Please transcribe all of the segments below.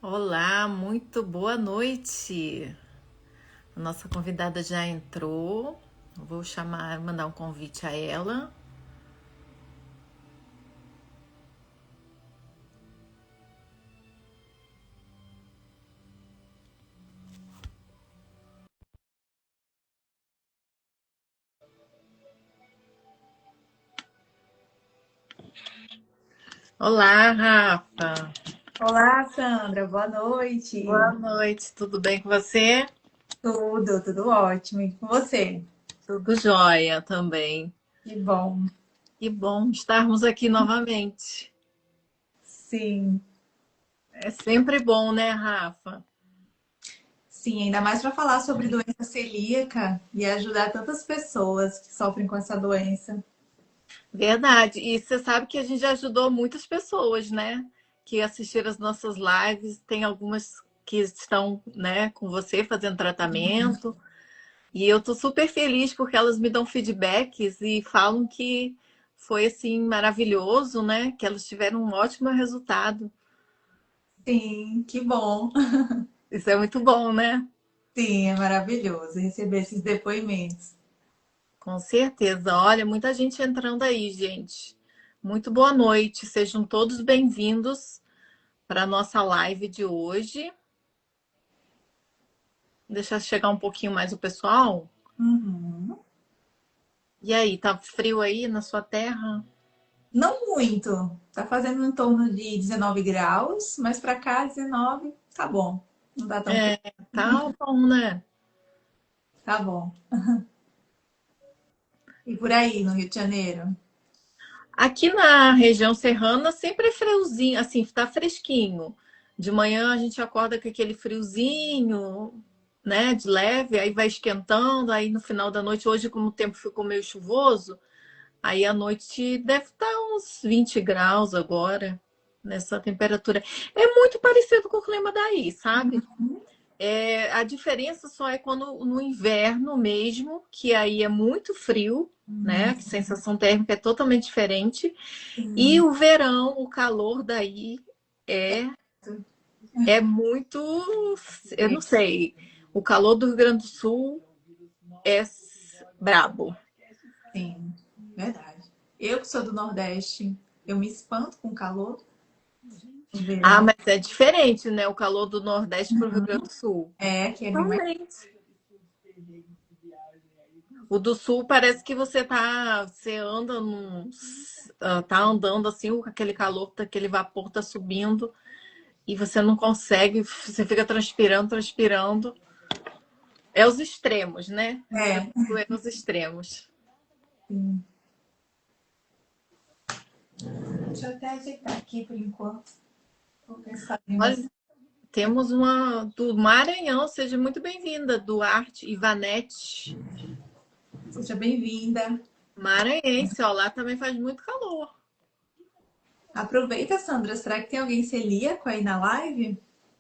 Olá, muito boa noite. A nossa convidada já entrou. Vou chamar, mandar um convite a ela. Olá, Rafa. Olá, Sandra, boa Boa noite. noite, tudo bem com você? Tudo ótimo. E com você? Tudo jóia também. Que bom. Que bom estarmos aqui novamente. Sim, É sempre bom, né, Rafa? sim, ainda mais para falar sobre doença celíaca e ajudar tantas pessoas que sofrem com essa doença. Verdade. E você sabe que a gente já ajudou muitas pessoas, né? Que assistiram as nossas lives. Tem algumas que estão, né, com você fazendo tratamento. E eu tô super feliz porque elas me dão feedbacks e falam que foi assim maravilhoso, né? Que elas tiveram um ótimo resultado. Sim, que bom. Isso é muito bom, né? Sim, é maravilhoso receber esses depoimentos. Com certeza. Olha, muita gente entrando aí, gente. Muito boa noite. Sejam todos bem-vindos para a nossa live de hoje. Deixa chegar um pouquinho mais o pessoal. Uhum. E aí, tá frio aí na sua terra? Não muito. Tá fazendo em torno de 19 graus, mas para cá 19 tá bom. Não dá tão frio. É, tá bom, né? Tá bom. E por aí, no Rio de Janeiro? Aqui na região serrana sempre é friozinho, assim, tá fresquinho. De manhã a gente acorda com aquele friozinho, né, de leve, aí vai esquentando, aí no final da noite, hoje como o tempo ficou meio chuvoso, aí à noite deve estar uns 20 graus agora, nessa temperatura. É muito parecido com o clima daí, sabe? É, a diferença só é quando no inverno mesmo, que aí é muito frio, né? A sensação térmica é totalmente diferente. E Sim. o verão, o calor daí é, é muito, eu não sei, o calor do Rio Grande do Sul é brabo. Sim, verdade. Eu que sou do Nordeste, eu me espanto com o calor no Ah, verão. mas é diferente, né? O calor do Nordeste para o Rio Grande do Sul. É, que é bem mais. Totalmente. O do Sul parece que você anda tá andando assim, aquele calor, aquele vapor tá subindo e você não consegue, você fica transpirando, transpirando. É os extremos, né? Rio Grande É, do Sul é nos extremos. sim. Deixa eu até ajeitar aqui por enquanto. Vou pensar em Olha, você. temos uma do Maranhão, seja muito bem-vinda, Duarte Ivanete. Seja bem-vinda. Maranhense, ó, lá também faz muito calor. Aproveita, Sandra. Será que tem alguém celíaco aí na live?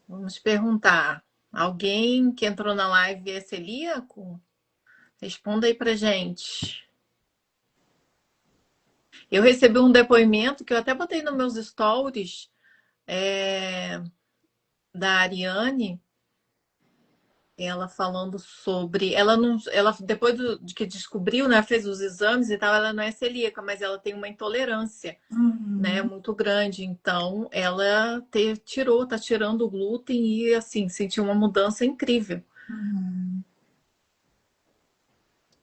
Vamos perguntar. Alguém que entrou na live é celíaco? Responda aí pra gente. Eu recebi um depoimento que eu até botei nos meus stories, da Ariane, ela falando sobre, ela não, ela depois de que descobriu, né, fez os exames e tal, ela não é celíaca, mas ela tem uma intolerância, né, Uhum. muito grande. Então, ela tá tirando o glúten e assim, sentiu uma mudança incrível. Uhum.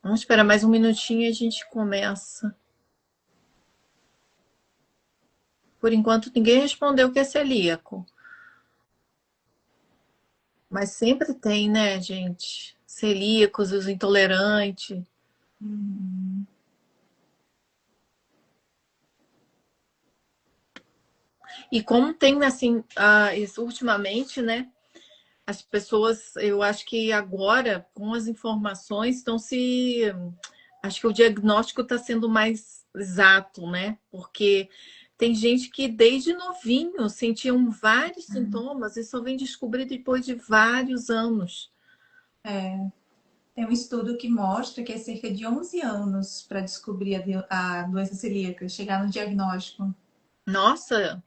Vamos esperar mais um minutinho e a gente começa. Por enquanto, ninguém respondeu que é celíaco. Mas sempre tem, né, gente? Celíacos, os intolerantes. Uhum. E como tem, assim, ultimamente, né? As pessoas, eu acho que agora, com as informações, estão se. Acho que o diagnóstico está sendo mais exato, né? Porque tem gente que desde novinho sentiam vários sintomas e só vem descobrir depois de vários anos. É, tem um estudo que mostra que é cerca de 11 anos para descobrir a doença celíaca, chegar no diagnóstico. Nossa,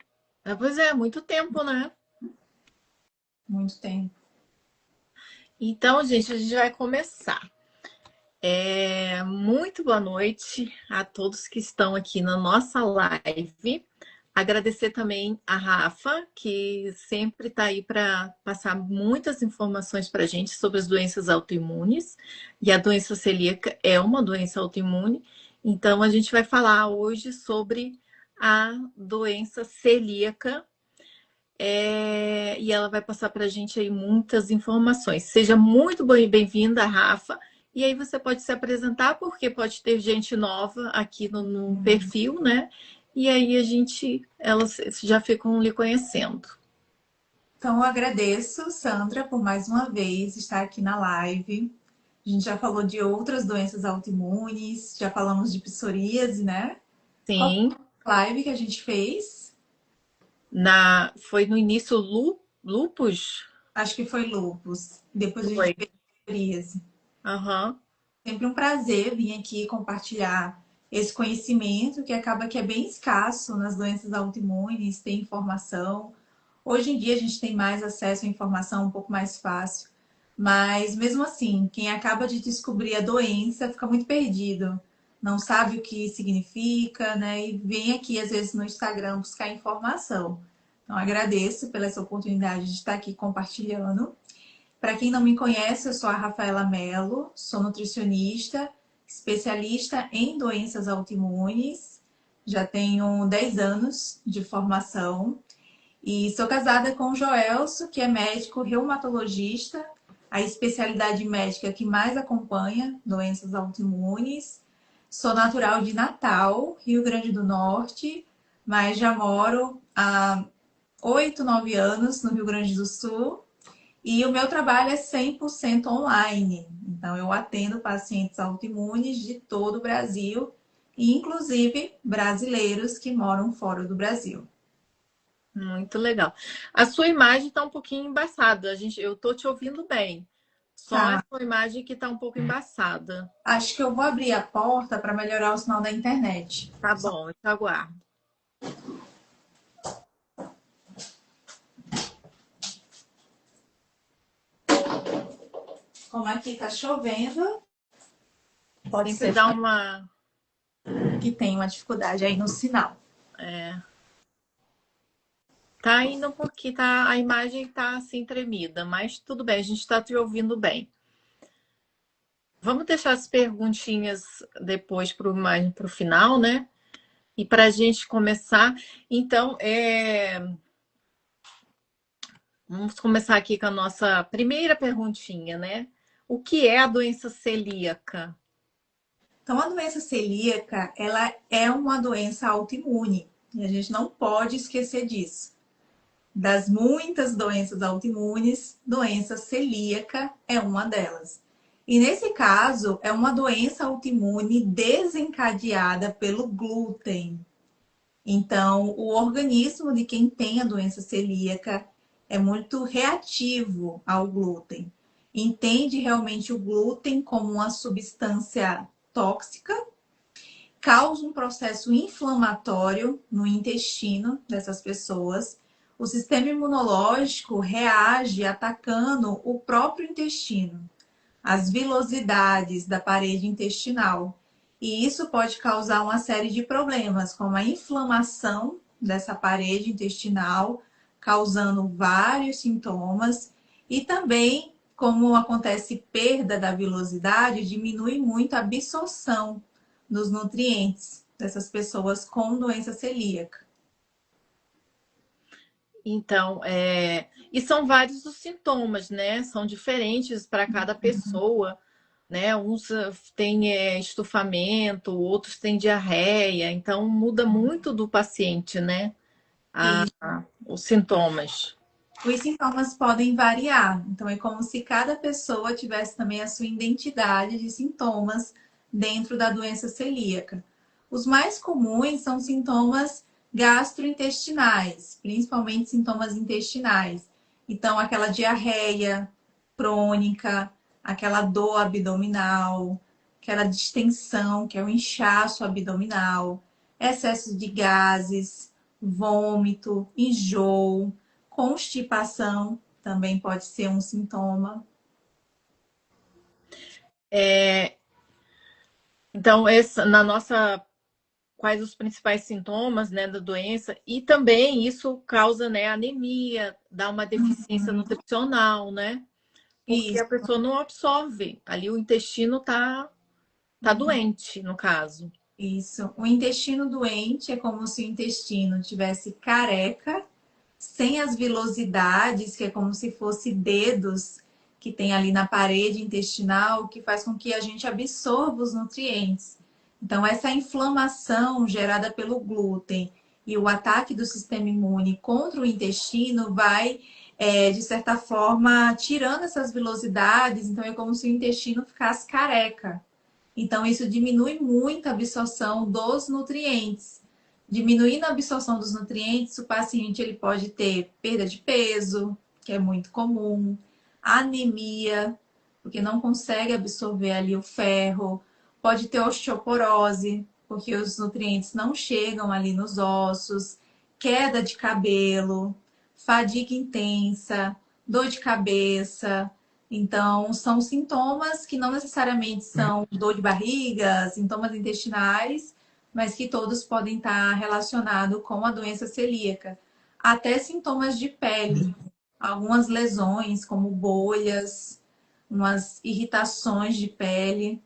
pois é, muito tempo, né? Muito tempo. Então, gente, a gente vai começar. Muito boa noite a todos que estão aqui na nossa live. Agradecer também a Rafa, que sempre está aí para passar muitas informações para a gente sobre as doenças autoimunes. E a doença celíaca é uma doença autoimune. Então, a gente vai falar hoje sobre a doença celíaca. E ela vai passar para a gente aí muitas informações. Seja muito bem-vinda, Rafa. E aí você pode se apresentar, porque pode ter gente nova aqui no perfil, né? E aí elas já ficam lhe conhecendo. Então, eu agradeço, Sandra, por mais uma vez estar aqui na live. A gente já falou de outras doenças autoimunes, já falamos de psoríase, né? Qual Sim, foi a live que a gente fez? foi no início lupus? Acho que foi lúpus. Depois a gente Foi. fez psoríase. Aham. Sempre um prazer vir aqui compartilhar esse conhecimento que acaba que é bem escasso nas doenças autoimunes, tem informação. Hoje em dia a gente tem mais acesso à informação um pouco mais fácil, mas mesmo assim, quem acaba de descobrir a doença fica muito perdido, não sabe o que significa, né? E vem aqui às vezes no Instagram buscar informação. Então agradeço pela essa oportunidade de estar aqui compartilhando. Para quem não me conhece, eu sou a Rafaela Mello, sou nutricionista, especialista em doenças autoimunes, já tenho 10 anos de formação e sou casada com o Joelso, que é médico reumatologista, a especialidade médica que mais acompanha doenças autoimunes. Sou natural de Natal, Rio Grande do Norte, mas já moro há 8, 9 anos no Rio Grande do Sul e o meu trabalho é 100% online. Então, eu atendo pacientes autoimunes de todo o Brasil, inclusive brasileiros que moram fora do Brasil. Muito legal. A sua imagem está um pouquinho embaçada. Eu tô te ouvindo bem. Só a Tá, sua imagem que está um pouco embaçada. acho que eu vou abrir a porta para melhorar o sinal da internet. Tá bom, eu te aguardo. Como aqui tá chovendo, pode Sempre ser dá uma. que tenha uma dificuldade aí no sinal. Tá indo um pouquinho, tá, a imagem tá assim tremida, mas tudo bem, a gente está te ouvindo bem. Vamos deixar as perguntinhas depois mais para o final, né? E para a gente começar, então, vamos começar aqui com a nossa primeira perguntinha, né? O que é a doença celíaca? Então, a doença celíaca, ela é uma doença autoimune. E a gente não pode esquecer disso. Das muitas doenças autoimunes, doença celíaca é uma delas. E nesse caso, é uma doença autoimune desencadeada pelo glúten. Então, o organismo de quem tem a doença celíaca é muito reativo ao glúten. Entende realmente o glúten como uma substância tóxica, causa um processo inflamatório no intestino dessas pessoas. O sistema imunológico reage atacando o próprio intestino, as vilosidades da parede intestinal. E isso pode causar uma série de problemas, como a inflamação dessa parede intestinal, causando vários sintomas, e também, como acontece perda da vilosidade, diminui muito a absorção dos nutrientes dessas pessoas com doença celíaca. Então, e são vários os sintomas, né? São diferentes para cada pessoa, né? Uns têm estufamento, outros têm diarreia, então muda muito do paciente, né? E Os sintomas. os sintomas podem variar, então é como se cada pessoa tivesse também a sua identidade de sintomas dentro da doença celíaca. Os mais comuns são sintomas gastrointestinais, principalmente sintomas intestinais. Então, aquela diarreia crônica, aquela dor abdominal, aquela distensão, que é o inchaço abdominal, excesso de gases, vômito, enjoo, constipação. também pode ser um sintoma. Então, na nossa, quais os principais sintomas, né, da doença? E também isso causa, né, anemia, dá uma deficiência nutricional, né? Porque a Isso. pessoa não absorve. Ali o intestino tá doente, no caso. Isso. O intestino doente é como se o intestino tivesse careca, sem as vilosidades, que é como se fosse dedos que tem ali na parede intestinal, que faz com que a gente absorva os nutrientes. Então, essa inflamação gerada pelo glúten e o ataque do sistema imune contra o intestino vai, de certa forma, tirando essas vilosidades. Então, é como se o intestino ficasse careca. Então, isso diminui muito a absorção dos nutrientes. Diminuindo a absorção dos nutrientes, o paciente ele pode ter perda de peso, que é muito comum, anemia, porque não consegue absorver ali o ferro, pode ter osteoporose, porque os nutrientes não chegam ali nos ossos, queda de cabelo, fadiga intensa, dor de cabeça, então, são sintomas que não necessariamente são dor de barriga, sintomas intestinais, mas que todos podem estar relacionados com a doença celíaca. Até sintomas de pele, algumas lesões, como bolhas, umas irritações de pele.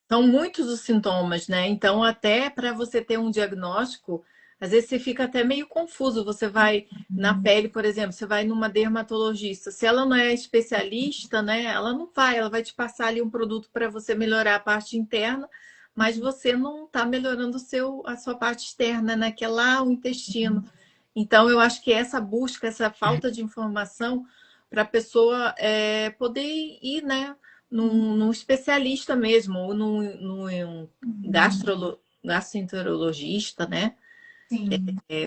São muitos os sintomas, né? Então, até para você ter um diagnóstico, às vezes você fica até meio confuso. Você vai na pele, por exemplo, você vai numa dermatologista. Se ela não é especialista, né? Ela não vai, ela vai te passar ali um produto para você melhorar a parte interna, mas você não está melhorando a sua parte externa, né? Que é lá o intestino. Então, eu acho que essa busca, essa falta de informação para a pessoa poder ir, né? Num especialista mesmo, ou num gastroenterologista, né? Sim,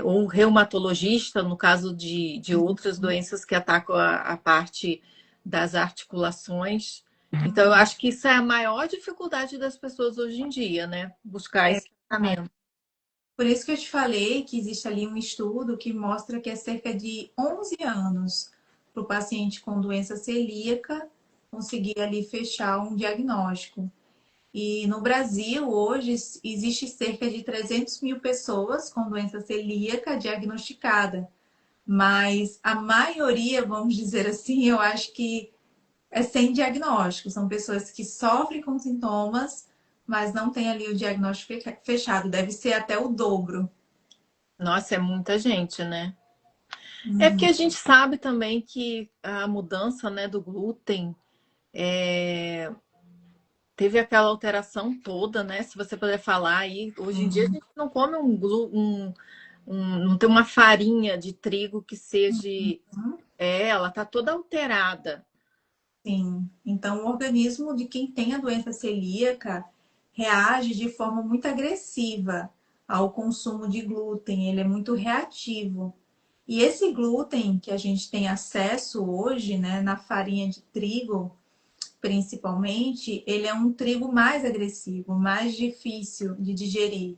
Ou reumatologista, no caso de outras doenças que atacam a parte das articulações. Então, eu acho que isso é a maior dificuldade das pessoas hoje em dia, né? Buscar esse tratamento. por isso que eu te falei que existe ali um estudo que mostra que é cerca de 11 anos para o paciente com doença celíaca conseguir ali fechar um diagnóstico. E no Brasil, hoje, existe cerca de 300 mil pessoas com doença celíaca diagnosticada. Mas a maioria, vamos dizer assim, eu acho que é sem diagnóstico. São pessoas que sofrem com sintomas, mas não tem ali o diagnóstico fechado. Deve ser até o dobro. Nossa, é muita gente, né? É porque a gente sabe também que a mudança, né, do glúten teve aquela alteração toda, né? Se você puder falar aí, hoje em dia a gente não come não tem uma farinha de trigo que seja, ela tá toda alterada. Sim. Então, o organismo de quem tem a doença celíaca reage de forma muito agressiva ao consumo de glúten. Ele é muito reativo. E esse glúten que a gente tem acesso hoje, né, na farinha de trigo, principalmente, ele é um trigo mais agressivo, mais difícil de digerir.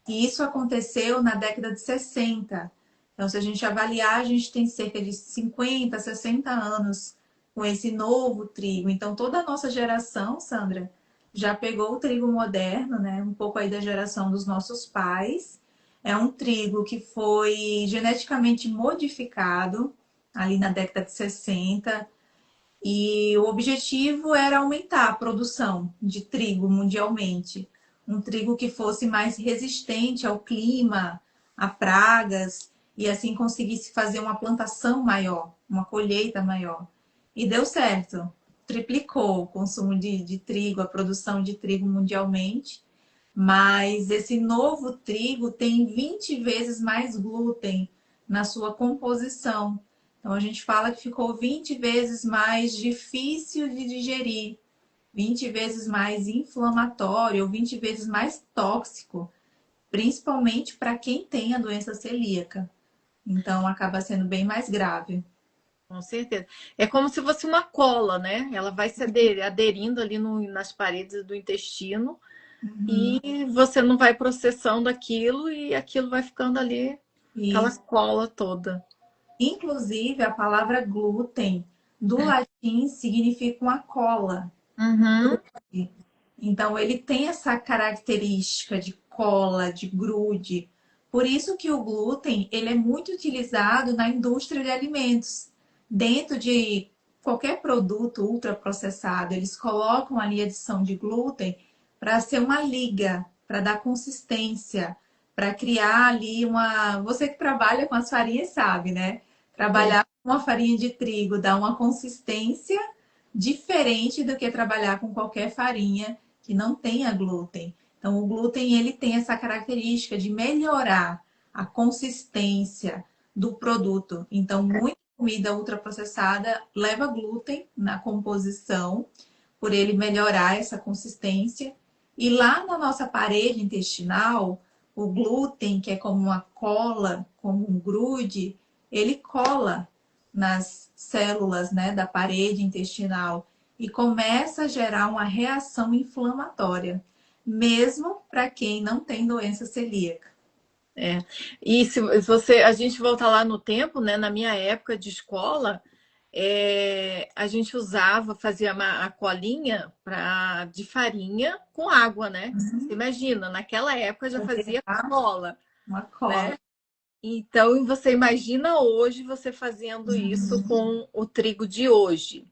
E isso aconteceu na década de 60. Então, se a gente avaliar, a gente tem cerca de 50, 60 anos com esse novo trigo. Então, toda a nossa geração, Sandra, já pegou o trigo moderno, né? Um pouco aí da geração dos nossos pais. É um trigo que foi geneticamente modificado ali na década de 60 e o objetivo era aumentar a produção de trigo mundialmente. Um trigo que fosse mais resistente ao clima, a pragas, e assim conseguisse fazer uma plantação maior, uma colheita maior. E deu certo. Triplicou o consumo de trigo, a produção de trigo mundialmente. Mas esse novo trigo tem 20 vezes mais glúten na sua composição. Então a gente fala que ficou 20 vezes mais difícil de digerir, 20 vezes mais inflamatório, ou 20 vezes mais tóxico, principalmente para quem tem a doença celíaca. Então acaba sendo bem mais grave. Com certeza. É como se fosse uma cola, né? Ela vai se aderindo ali nas paredes do intestino e você não vai processando aquilo e aquilo vai ficando ali, aquela Isso. cola toda. Inclusive, a palavra glúten do latim significa uma cola. Uhum. Então, ele tem essa característica de cola, de grude. Por isso que o glúten, ele é muito utilizado na indústria de alimentos. Dentro de qualquer produto ultraprocessado, eles colocam ali a adição de glúten para ser uma liga, para dar consistência, para criar ali uma... Você que trabalha com as farinhas sabe, né? Trabalhar com uma farinha de trigo dá uma consistência diferente do que trabalhar com qualquer farinha que não tenha glúten. Então, o glúten ele tem essa característica de melhorar a consistência do produto. Então, muita comida ultraprocessada leva glúten na composição, por ele melhorar essa consistência. E lá na nossa parede intestinal, o glúten, que é como uma cola, como um grude, ele cola nas células, né, da parede intestinal e começa a gerar uma reação inflamatória, mesmo para quem não tem doença celíaca. É. E se você, a gente voltar lá no tempo, né? Na minha época de escola, a gente usava, fazia a colinha de farinha com água, né? Você imagina, naquela época já fazia cola, Uma né? cola. Então você imagina hoje você fazendo isso com o trigo de hoje,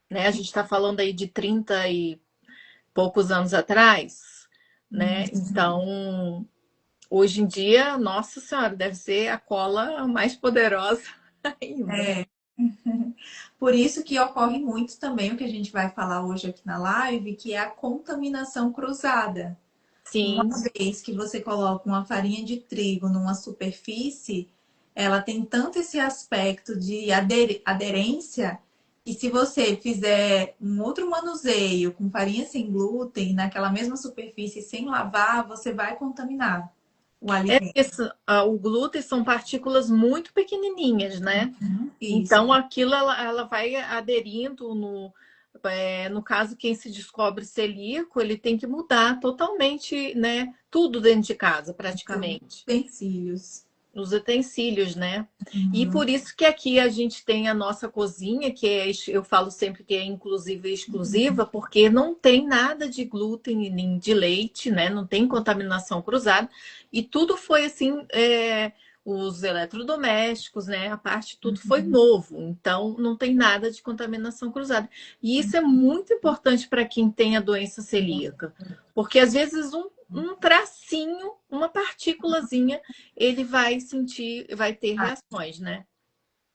né? A gente está falando aí de 30 e poucos anos atrás, né? Então hoje em dia, nossa senhora, deve ser a cola mais poderosa ainda. É. Por isso que ocorre muito também o que a gente vai falar hoje aqui na live, que é a contaminação cruzada. Uma Sim, vez que você coloca uma farinha de trigo numa superfície, ela tem tanto esse aspecto de aderência que se você fizer um outro manuseio com farinha sem glúten naquela mesma superfície sem lavar, você vai contaminar o alimento. isso. O glúten são partículas muito pequenininhas, né? Isso, Então aquilo ela vai aderindo no caso, quem se descobre celíaco, ele tem que mudar totalmente, né? Tudo dentro de casa, seus praticamente. utensílios. Os utensílios, né? E Uhum. por isso que aqui a gente tem a nossa cozinha, que eu falo sempre que é inclusive exclusiva, porque não tem nada de glúten nem de leite, né? Não tem contaminação cruzada. E tudo foi assim, os eletrodomésticos, né? A parte tudo foi novo, então não tem nada de contaminação cruzada. E isso é muito importante para quem tem a doença celíaca, porque às vezes um tracinho, uma partículazinha ele vai sentir, vai ter reações, né?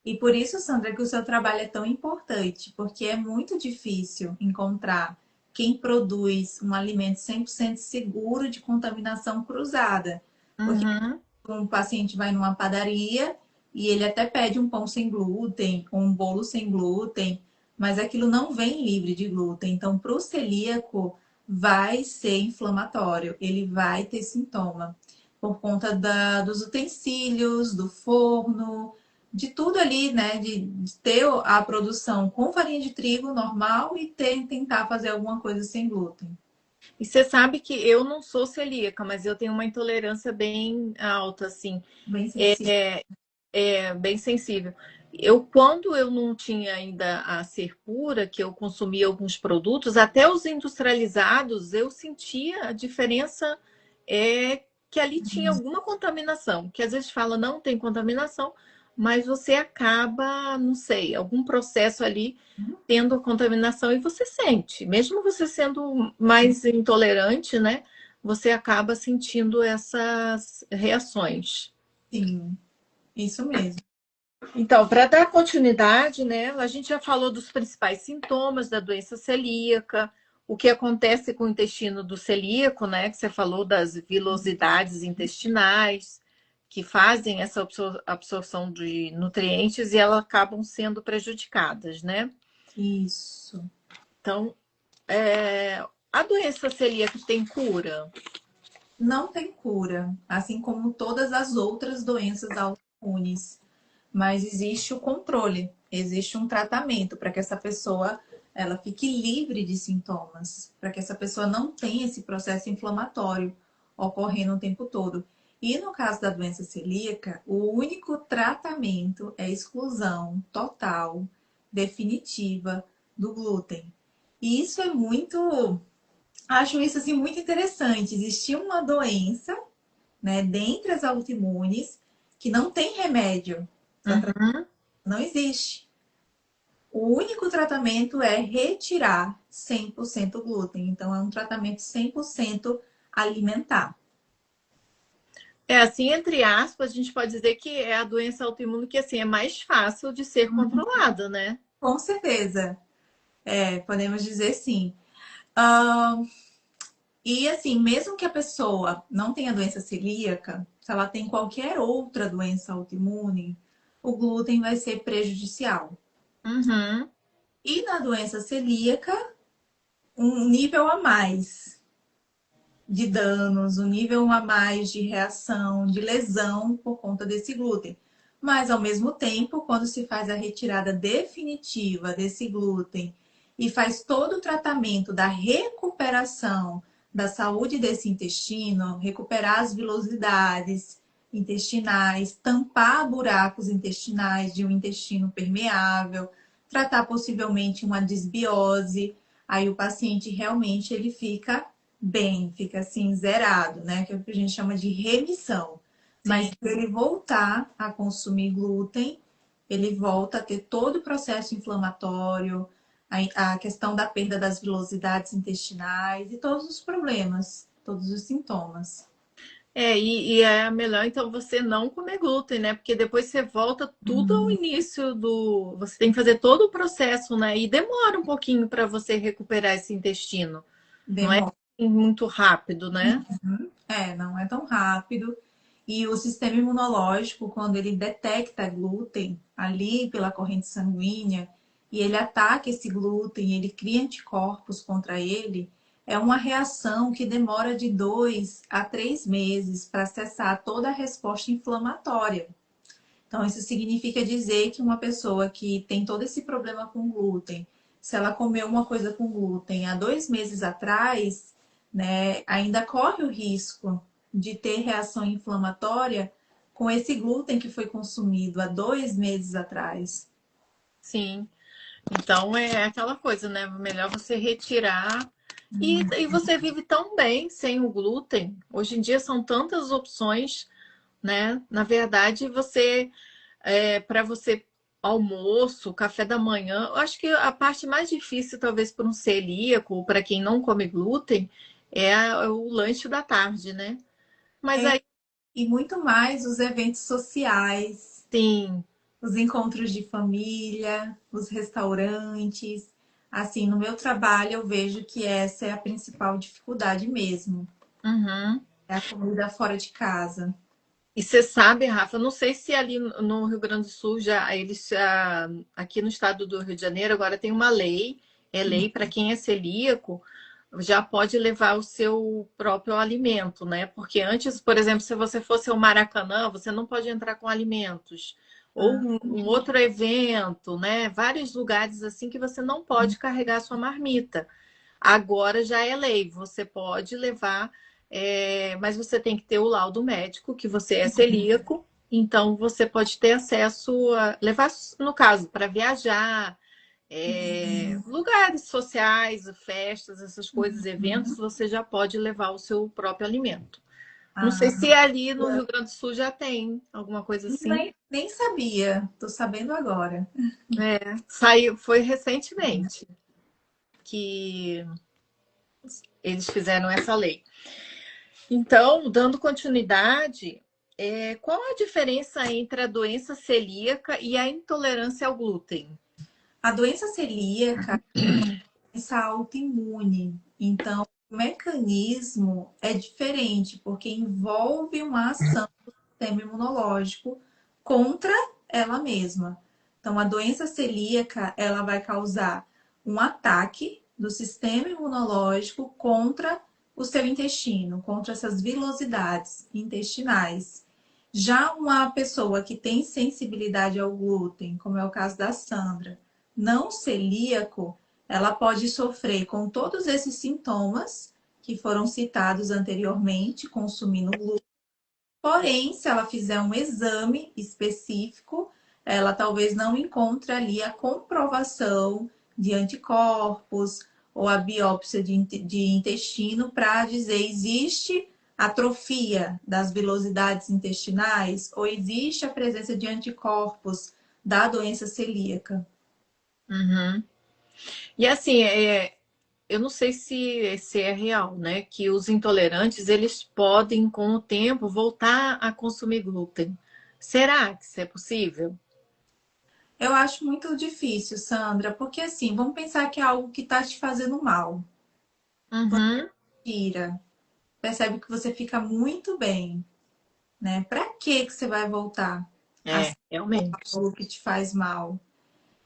E por isso, Sandra, que o seu trabalho é tão importante, porque é muito difícil encontrar quem produz um alimento 100% seguro de contaminação cruzada. Porque Uhum. um paciente vai numa padaria e ele até pede um pão sem glúten, ou um bolo sem glúten, mas aquilo não vem livre de glúten. Então, para o celíaco, vai ser inflamatório, ele vai ter sintoma por conta dos utensílios, do forno, de tudo ali, né? De ter a produção com farinha de trigo normal e tentar fazer alguma coisa sem glúten. E você sabe que eu não sou celíaca, mas eu tenho uma intolerância bem alta, assim, Bem sensível. bem sensível. Quando eu não tinha ainda a ser pura, que eu consumia alguns produtos, até os industrializados, eu sentia a diferença que ali tinha alguma contaminação, que às vezes fala não tem contaminação, mas você acaba, não sei, algum processo ali tendo a contaminação e você sente, mesmo você sendo mais intolerante, né? Você acaba sentindo essas reações. Sim, isso mesmo. Então, para dar continuidade, né, a gente já falou dos principais sintomas da doença celíaca, o que acontece com o intestino do celíaco, né, que você falou das vilosidades intestinais, que fazem essa absorção de nutrientes e elas acabam sendo prejudicadas, né? Isso. Então, a doença celíaca tem cura? Não tem cura, assim como todas as outras doenças autoimunes, mas existe o controle, existe um tratamento para que essa pessoa ela fique livre de sintomas, para que essa pessoa não tenha esse processo inflamatório ocorrendo o tempo todo. E no caso da doença celíaca, o único tratamento é a exclusão total, definitiva do glúten. E isso é muito, acho isso assim muito interessante. Existia uma doença, né, dentre as autoimunes que não tem remédio para tratar, Uhum. não existe. O único tratamento é retirar 100% glúten. Então é um tratamento 100% alimentar. É assim, entre aspas, a gente pode dizer que é a doença autoimune que assim é mais fácil de ser controlada, né? Com certeza, podemos dizer sim. Ah, e assim, mesmo que a pessoa não tenha doença celíaca, se ela tem qualquer outra doença autoimune, o glúten vai ser prejudicial. Uhum. E na doença celíaca, um nível a mais de danos, um nível a mais de reação, de lesão por conta desse glúten. Mas, ao mesmo tempo, quando se faz a retirada definitiva desse glúten e faz todo o tratamento da recuperação da saúde desse intestino, recuperar as vilosidades intestinais, tampar buracos intestinais de um intestino permeável, tratar possivelmente uma disbiose, aí o paciente realmente ele fica bem, fica assim zerado, né? Que é o que a gente chama de remissão. Mas Sim. se ele voltar a consumir glúten, ele volta a ter todo o processo inflamatório, a questão da perda das vilosidades intestinais e todos os problemas, todos os sintomas. E é melhor então você não comer glúten, né? Porque depois você volta tudo ao início do. Você tem que fazer todo o processo, né? E demora um pouquinho para você recuperar esse intestino. Não é Demora. muito rápido, né? Não é tão rápido. E o sistema imunológico, quando ele detecta glúten ali pela corrente sanguínea e ele ataca esse glúten, ele cria anticorpos contra ele, é uma reação que demora de 2 a 3 meses para cessar toda a resposta inflamatória. Então, isso significa dizer que uma pessoa que tem todo esse problema com glúten, se ela comeu uma coisa com glúten há 2 meses atrás, né, ainda corre o risco de ter reação inflamatória com esse glúten que foi consumido há 2 meses atrás. Sim. Então é aquela coisa, né? Melhor você retirar. E você vive tão bem sem o glúten. Hoje em dia são tantas opções, né? Na verdade, para você almoço, café da manhã, eu acho que a parte mais difícil, talvez para um celíaco ou para quem não come glúten, é o lanche da tarde, né? Mas É, aí e muito mais os eventos sociais, sim. os encontros de família, os restaurantes. Assim, no meu trabalho eu vejo que essa é a principal dificuldade mesmo, Uhum. é a comida fora de casa. E você sabe, Rafa, eu não sei se ali no Rio Grande do Sul já eles já, aqui no estado do Rio de Janeiro agora tem uma lei, é lei para quem é celíaco, já pode levar o seu próprio alimento, né? Porque antes, por exemplo, se você fosse ao Maracanã, você não pode entrar com alimentos. Ou Ah, um outro evento, né? Vários lugares assim que você não pode carregar a sua marmita. Agora já é lei, você pode levar, mas você tem que ter o laudo médico que você é celíaco, então você pode ter acesso a levar, no caso, para viajar, lugares sociais, festas, essas coisas, eventos, você já pode levar o seu próprio alimento. Não sei ah, se ali no Rio Grande do Sul já tem alguma coisa assim. nem sabia, tô sabendo agora. Saiu, foi recentemente que eles fizeram essa lei. Então, dando continuidade, qual a diferença entre a doença celíaca e a intolerância ao glúten? A doença celíaca é uma doença autoimune, então o mecanismo é diferente, porque envolve uma ação do sistema imunológico contra ela mesma. Então, a doença celíaca, ela vai causar um ataque do sistema imunológico contra o seu intestino, contra essas vilosidades intestinais. Já uma pessoa que tem sensibilidade ao glúten, como é o caso da Sandra, não celíaco, ela pode sofrer com todos esses sintomas que foram citados anteriormente, consumindo glúten, Porém, se ela fizer um exame específico, ela talvez não encontre ali a comprovação de anticorpos ou a biópsia de intestino para dizer existe atrofia das vilosidades intestinais ou existe a presença de anticorpos da doença celíaca. Uhum. E assim, eu não sei se é real, né? Que os intolerantes, eles podem, com o tempo, voltar a consumir glúten. Será que isso é possível? Eu acho muito difícil, Sandra, porque assim, vamos pensar que é algo que está te fazendo mal. Uhum. Tira, percebe que você fica muito bem, né? Para que você vai voltar a É, realmente. algo que te faz mal?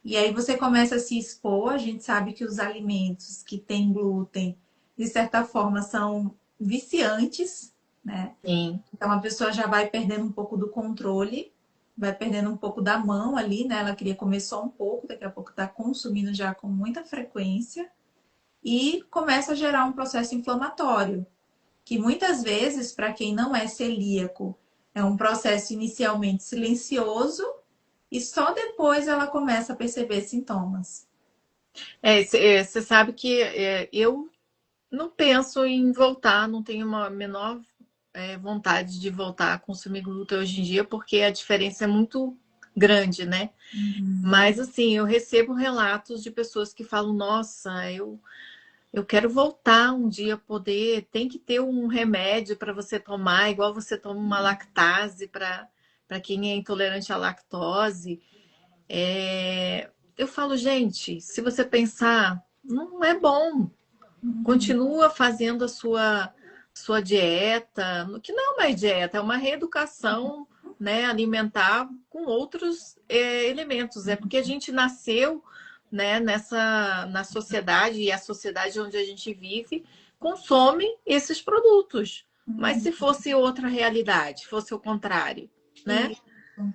E aí você começa a se expor, a gente sabe que os alimentos que têm glúten, de certa forma, são viciantes, né? Sim. Então a pessoa já vai perdendo um pouco do controle, vai perdendo um pouco da mão ali, né? Ela queria comer só um pouco, daqui a pouco está consumindo já com muita frequência e começa a gerar um processo inflamatório, que muitas vezes, para quem não é celíaco, é um processo inicialmente silencioso e só depois ela começa a perceber sintomas. Você sabe que eu não penso em voltar, não tenho uma menor vontade de voltar a consumir glúten hoje em dia, porque a diferença é muito grande, né? Uhum. Mas assim, eu recebo relatos de pessoas que falam: nossa, eu quero voltar um dia a poder, tem que ter um remédio para você tomar, igual você toma uma lactase para quem é intolerante à lactose. Eu falo, gente, se você pensar, não é bom. Continua fazendo a sua dieta, que não é mais dieta, é uma reeducação, né, alimentar com outros elementos. É porque a gente nasceu, né, na sociedade, e a sociedade onde a gente vive consome esses produtos. Mas se fosse outra realidade, fosse o contrário, né? E,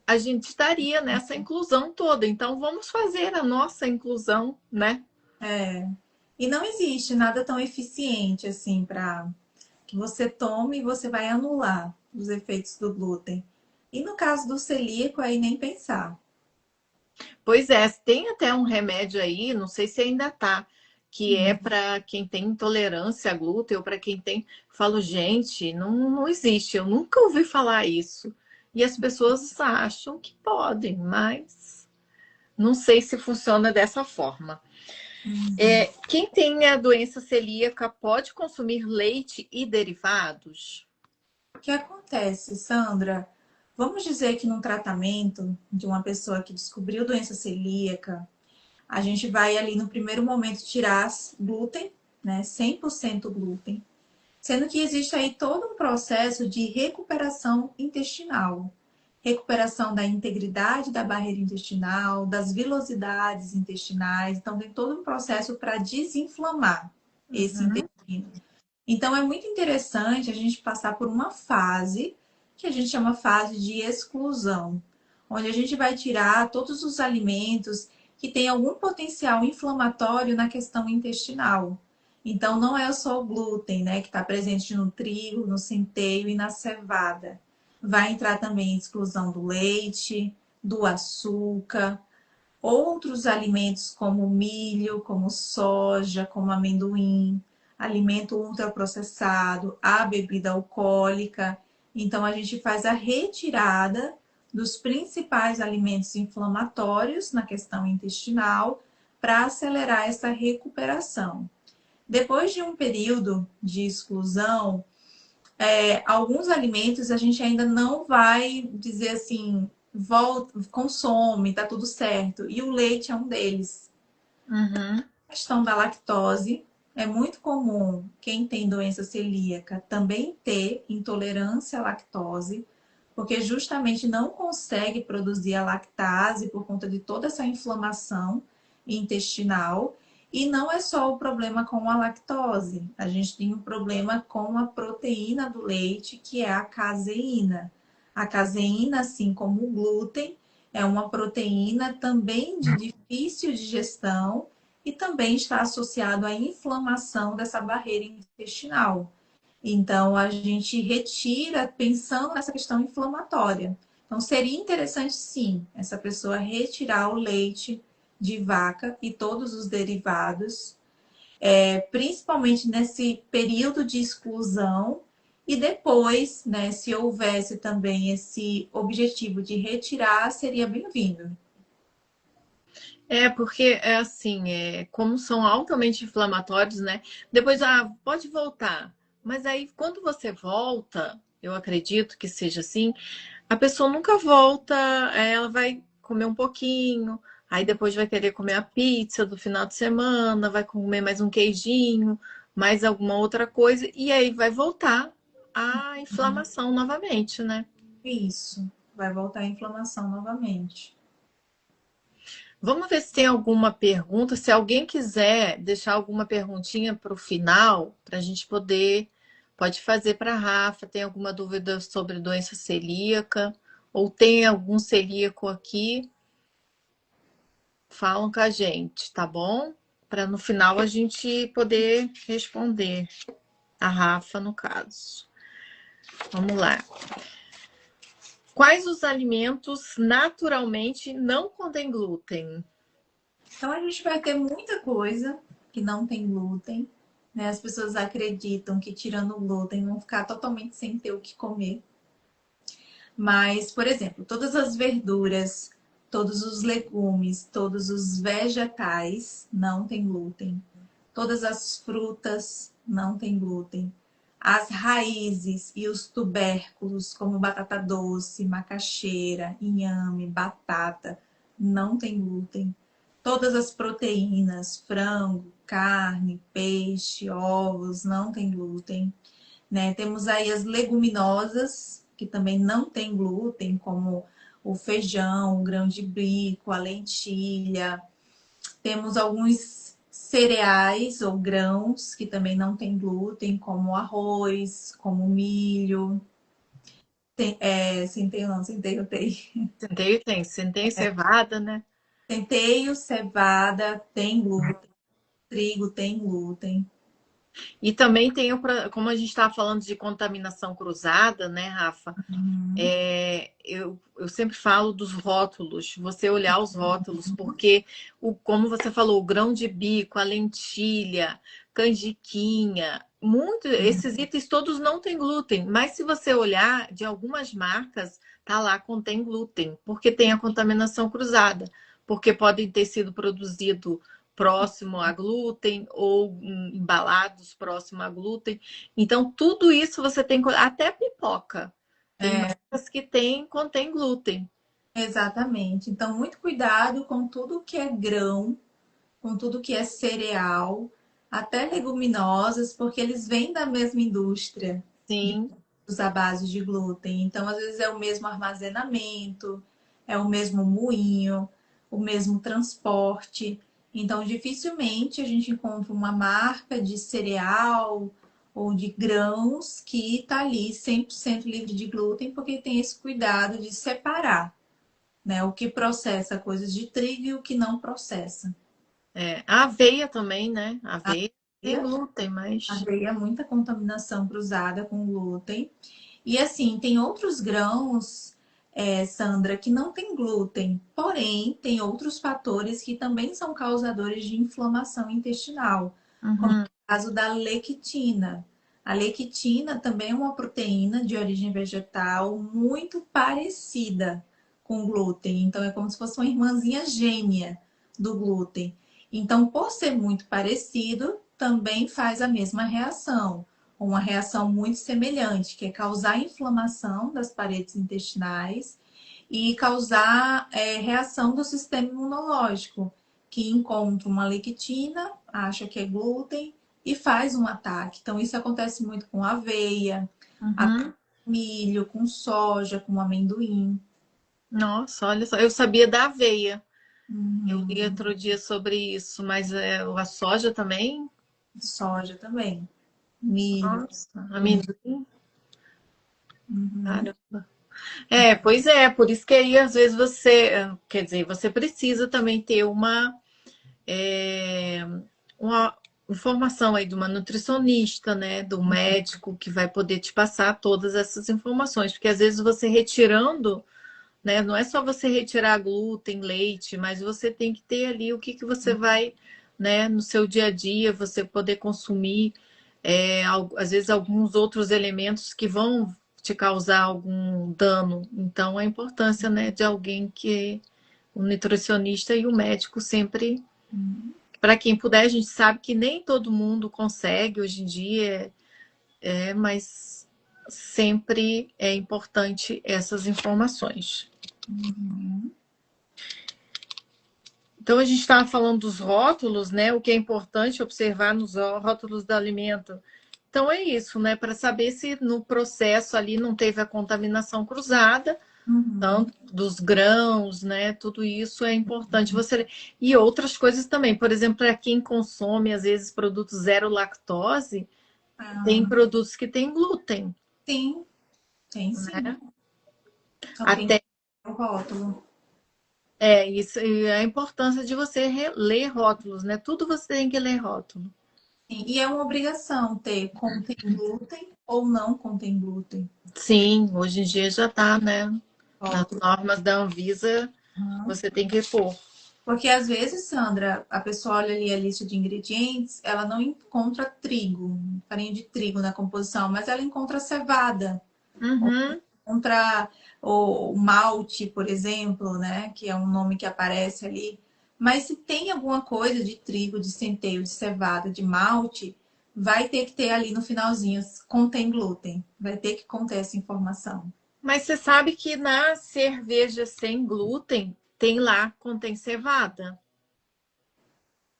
A gente estaria nessa inclusão toda. Então vamos fazer a nossa inclusão, né? é, e não existe nada tão eficiente assim para que você tome e você vai anular os efeitos do glúten. E no caso do celíaco, aí nem pensar. Pois é, tem até um remédio aí, não sei se ainda tá, que é para quem tem intolerância a glúten ou para quem tem. Falo, gente, não existe, eu nunca ouvi falar isso. E as pessoas acham que podem, mas não sei se funciona dessa forma. Quem tem a doença celíaca pode consumir leite e derivados? O que acontece, Sandra? Vamos dizer que num tratamento de uma pessoa que descobriu doença celíaca, a gente vai ali no primeiro momento tirar glúten, né? 100% glúten. Sendo que existe aí todo um processo de recuperação intestinal. Recuperação da integridade da barreira intestinal, das vilosidades intestinais. Então, tem todo um processo para desinflamar esse Uhum. intestino. Então, é muito interessante a gente passar por uma fase que a gente chama fase de exclusão, onde a gente vai tirar todos os alimentos que têm algum potencial inflamatório na questão intestinal. Então, não é só o glúten, né, que está presente no trigo, no centeio e na cevada. Vai entrar também a exclusão do leite, do açúcar, outros alimentos como milho, como soja, como amendoim, alimento ultraprocessado, a bebida alcoólica. Então, a gente faz a retirada dos principais alimentos inflamatórios na questão intestinal para acelerar essa recuperação. Depois de um período de exclusão, alguns alimentos a gente ainda não vai dizer assim, volta, consome, tá tudo certo. E o leite é um deles. Uhum. A questão da lactose é muito comum quem tem doença celíaca também ter intolerância à lactose, porque justamente não consegue produzir a lactase por conta de toda essa inflamação intestinal. E não é só o problema com a lactose, a gente tem um problema com a proteína do leite, que é a caseína. A caseína, assim como o glúten, é uma proteína também de difícil digestão e também está associado à inflamação dessa barreira intestinal. Então, a gente retira pensando nessa questão inflamatória. Então, seria interessante, sim, essa pessoa retirar o leite de vaca e todos os derivados, principalmente nesse período de exclusão. E depois, né, se houvesse também esse objetivo de retirar, seria bem-vindo. É, porque é assim, como são altamente inflamatórios, né? Depois, pode voltar. Mas aí, quando você volta, eu acredito que seja assim, a pessoa nunca volta, ela vai comer um pouquinho, aí depois vai querer comer a pizza do final de semana, vai comer mais um queijinho, mais alguma outra coisa, e aí vai voltar a inflamação novamente, né? Isso, vai voltar a inflamação novamente. Vamos ver se tem alguma pergunta. Se alguém quiser deixar alguma perguntinha para o final, para a gente poder, pode fazer para a Rafa. Tem alguma dúvida sobre doença celíaca? Ou tem algum celíaco aqui? Falam com a gente, tá bom? Para no final a gente poder responder. A Rafa, no caso. Vamos lá. Quais os alimentos naturalmente não contêm glúten? Então a gente vai ter muita coisa que não tem glúten, né? As pessoas acreditam que tirando o glúten vão ficar totalmente sem ter o que comer. Mas, por exemplo, todas as verduras, todos os legumes, todos os vegetais não têm glúten. Todas as frutas não têm glúten. As raízes e os tubérculos, como batata doce, macaxeira, inhame, batata, não têm glúten. Todas as proteínas, frango, carne, peixe, ovos, não têm glúten, né? Temos aí as leguminosas, que também não têm glúten, como o feijão, o grão de bico, a lentilha. Temos alguns cereais ou grãos que também não têm glúten, como o arroz, como o milho. Centeio não, centeio tem. Centeio cevada, né? Centeio, cevada tem glúten, trigo tem glúten. E também tem, como a gente estava falando de contaminação cruzada, né, Rafa? Uhum. Eu sempre falo dos rótulos, você olhar os rótulos, porque, como você falou, o grão de bico, a lentilha, canjiquinha, esses itens todos não têm glúten, mas se você olhar de algumas marcas, tá lá contém glúten, porque tem a contaminação cruzada, porque podem ter sido produzido próximo a glúten ou embalados próximo a glúten. Então, tudo isso você tem, até pipoca. Tem É, marcas que contém glúten. exatamente. Então, muito cuidado com tudo que é grão, com tudo que é cereal, até leguminosas, porque eles vêm da mesma indústria de Sim, produtos à base de glúten. Então, às vezes é o mesmo armazenamento, é o mesmo moinho, o mesmo transporte. Então, dificilmente a gente encontra uma marca de cereal ou de grãos que está ali 100% livre de glúten, porque tem esse cuidado de separar, né, o que processa coisas de trigo e o que não processa. a aveia também, né? A A aveia tem aveia, glúten, mas aveia, muita contaminação cruzada com glúten. E assim, tem outros grãos, Sandra, que não tem glúten, porém, tem outros fatores que também são causadores de inflamação intestinal, como uhum, o caso da lectina. A lectina também é uma proteína de origem vegetal muito parecida com glúten, então é como se fosse uma irmãzinha gêmea do glúten. Então, por ser muito parecido, também faz a mesma reação, uma reação muito semelhante, que é causar inflamação das paredes intestinais e causar reação do sistema imunológico, que encontra uma lectina, acha que é glúten e faz um ataque. Então, isso acontece muito com aveia, uhum. milho, com soja, com amendoim. Nossa, olha só, eu sabia da aveia. Eu li Uhum. outro dia sobre isso, mas a soja também? Soja também. Milho. Nossa, amendoim? Uhum. Caramba. Pois é, por isso que aí às vezes quer dizer, você precisa também ter é, uma informação aí de uma nutricionista, né, do médico que vai poder te passar todas essas informações, porque às vezes você retirando, né, não é só você retirar glúten, leite, mas você tem que ter ali o que que você vai, né, no seu dia a dia, você poder consumir, às vezes alguns outros elementos que vão te causar algum dano. Então, a importância, né, de alguém que o nutricionista e o médico sempre para quem puder, a gente sabe que nem todo mundo consegue hoje em dia, mas sempre é importante essas informações. Uhum. Então, a gente estava falando dos rótulos, né? O que é importante observar nos rótulos do alimento. Então, é isso, né? Para saber se no processo ali não teve a contaminação cruzada, Uhum. tanto dos grãos, né? Tudo isso é importante você ler. E outras coisas também. Por exemplo, para quem consome, às vezes, produtos zero lactose, tem Ah, produtos que têm glúten, sim, tem sim. né? Então tem que Até ter o rótulo. isso, e a importância de você ler rótulos, né? Tudo você tem que ler rótulo. Sim, e é uma obrigação ter contém glúten ou não contém glúten. Sim, hoje em dia já está, né? Nas Rótulo. normas da Anvisa, Uhum. você tem que pôr. Porque às vezes, Sandra, a pessoa olha ali a lista de ingredientes, ela não encontra trigo, farinha de trigo na composição, mas ela encontra cevada, Uhum. encontra o malte, por exemplo, né, que é um nome que aparece ali. Mas se tem alguma coisa de trigo, de centeio, de cevada, de malte, vai ter que ter ali no finalzinho, contém glúten. Vai ter que conter essa informação. Mas você sabe que na cerveja sem glúten tem lá, contém cevada.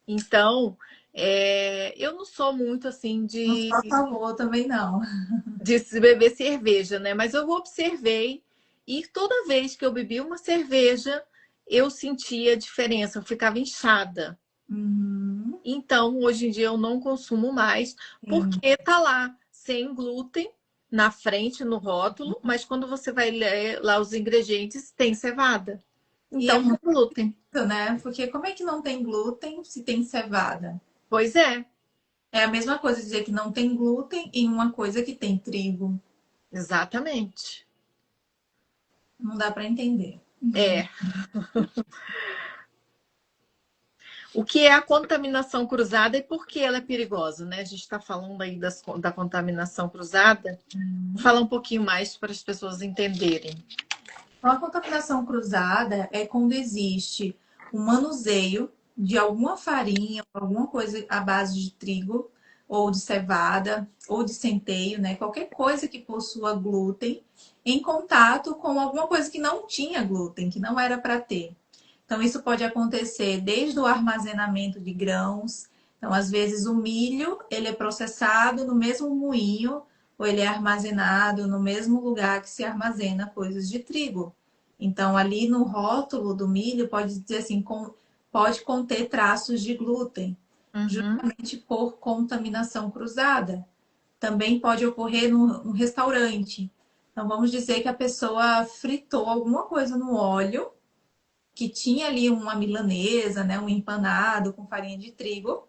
Então, eu não sou muito assim Não sou a favor também não. de se beber cerveja, né? Mas eu observei e toda vez que eu bebi uma cerveja, eu sentia diferença, eu ficava inchada. Uhum, Então, hoje em dia eu não consumo mais, sim. porque tá lá sem glúten na frente no rótulo, mas quando você vai ler lá os ingredientes, tem cevada. E é Então, tem glúten. né? Porque como é que não tem glúten se tem cevada? Pois é, É a mesma coisa dizer que não tem glúten em uma coisa que tem trigo. exatamente. Não dá para entender. É. O que é a contaminação cruzada e por que ela é perigosa, né? A gente está falando aí da contaminação cruzada. Vou falar um pouquinho mais para as pessoas entenderem. Então, a contaminação cruzada é quando existe o manuseio de alguma farinha, alguma coisa à base de trigo, ou de cevada, ou de centeio, né? Qualquer coisa que possua glúten em contato com alguma coisa que não tinha glúten, que não era para ter. Então, isso pode acontecer desde o armazenamento de grãos. Então, às vezes, o milho, ele é processado no mesmo moinho, ou ele é armazenado no mesmo lugar que se armazena coisas de trigo. Então, ali no rótulo do milho, pode dizer assim, pode conter traços de glúten, Uhum. justamente por contaminação cruzada. Também pode ocorrer no restaurante. Então, vamos dizer que a pessoa fritou alguma coisa no óleo, que tinha ali uma milanesa, né, um empanado com farinha de trigo,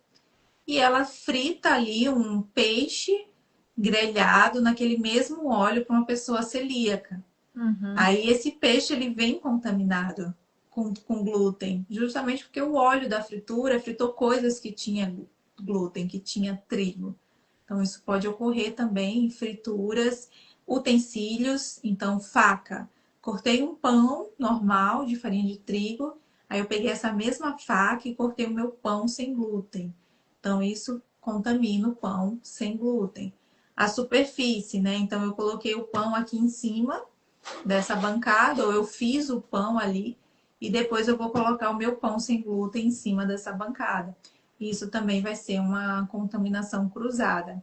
e ela frita ali um peixe grelhado naquele mesmo óleo para uma pessoa celíaca. Uhum. Aí esse peixe ele vem contaminado com glúten, justamente porque o óleo da fritura fritou coisas que tinha glúten, que tinha trigo. Então isso pode ocorrer também em frituras, utensílios, então faca. Cortei um pão normal de farinha de trigo, aí eu peguei essa mesma faca e cortei o meu pão sem glúten. Então isso contamina o pão sem glúten. A superfície, né? Então eu coloquei o pão aqui em cima dessa bancada, ou eu fiz o pão ali e depois eu vou colocar o meu pão sem glúten em cima dessa bancada. Isso também vai ser uma contaminação cruzada.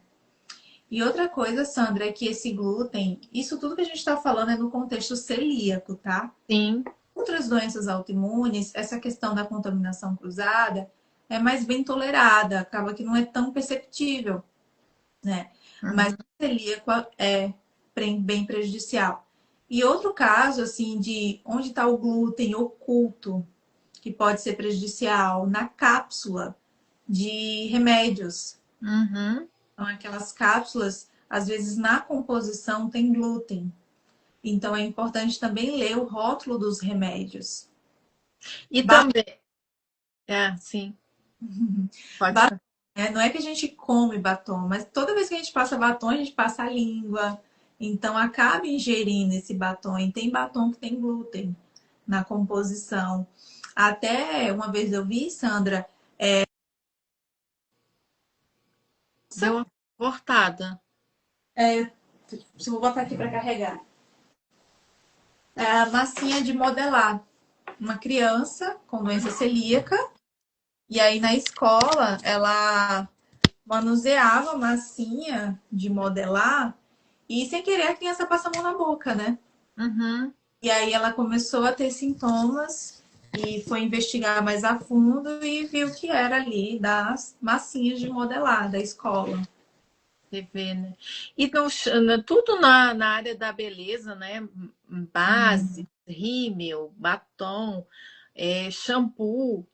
E outra coisa, Sandra, é que esse glúten, isso tudo que a gente está falando é no contexto celíaco, tá? Sim. Outras doenças autoimunes, essa questão da contaminação cruzada é mais bem tolerada, acaba que não é tão perceptível, né? Mas Uhum. o celíaco é bem prejudicial. E outro caso, assim, de onde está o glúten oculto, que pode ser prejudicial, na cápsula, de remédios. Uhum. Então, aquelas cápsulas, às vezes na composição tem glúten. Então, é importante também ler o rótulo dos remédios. E Ba- também, sim, pode ba- ser. Não é que a gente come batom, mas toda vez que a gente passa batom, a gente passa a língua. Então, acaba ingerindo esse batom. E tem batom que tem glúten na composição. Até uma vez eu vi, Sandra, Deu uma cortada. se eu vou botar aqui para carregar, é a massinha de modelar. Uma criança com doença celíaca, e aí na escola ela manuseava a massinha de modelar e sem querer a criança passa a mão na boca, né? Uhum. E aí ela começou a ter sintomas e foi investigar mais a fundo e viu que era ali das massinhas de modelar da escola. Você vê, né? E tudo na área da beleza, né? Base, rímel, batom, shampoo.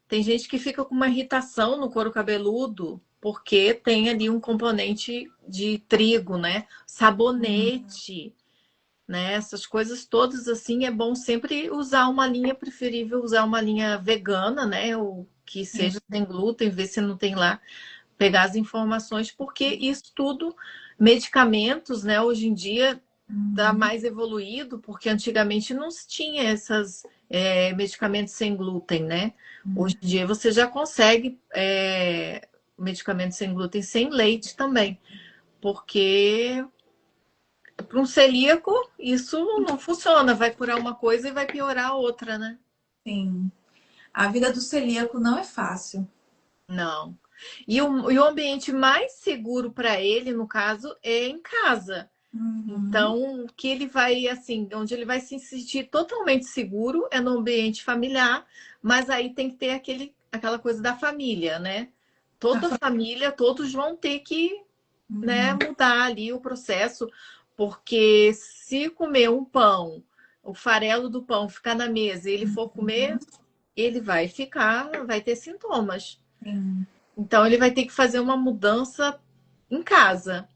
Tem gente que fica com uma irritação no couro cabeludo porque tem ali um componente de trigo, né? Sabonete, né? Essas coisas todas assim é bom sempre usar uma linha, preferível usar uma linha vegana, né? Ou que Sim. seja sem glúten, ver se não tem lá, pegar as informações, porque isso tudo, medicamentos, né? Hoje em dia está mais evoluído, porque antigamente não se tinha esses medicamentos sem glúten, né? Hoje em dia você já consegue medicamentos sem glúten sem leite também, porque para um celíaco isso não funciona, vai curar uma coisa e vai piorar a outra, né? Sim. A vida do celíaco não é fácil. Não. E o ambiente mais seguro para ele, no caso, é em casa. Uhum. Então, o que ele vai, assim, onde ele vai se sentir totalmente seguro é no ambiente familiar, mas aí tem que ter aquela coisa da família, né? A Toda fa- família, todos vão ter que, né, Uhum. mudar ali o processo, porque se comer um pão, o farelo do pão ficar na mesa e ele for comer, ele vai ficar, vai ter sintomas. Sim. Então, ele vai ter que fazer uma mudança em casa.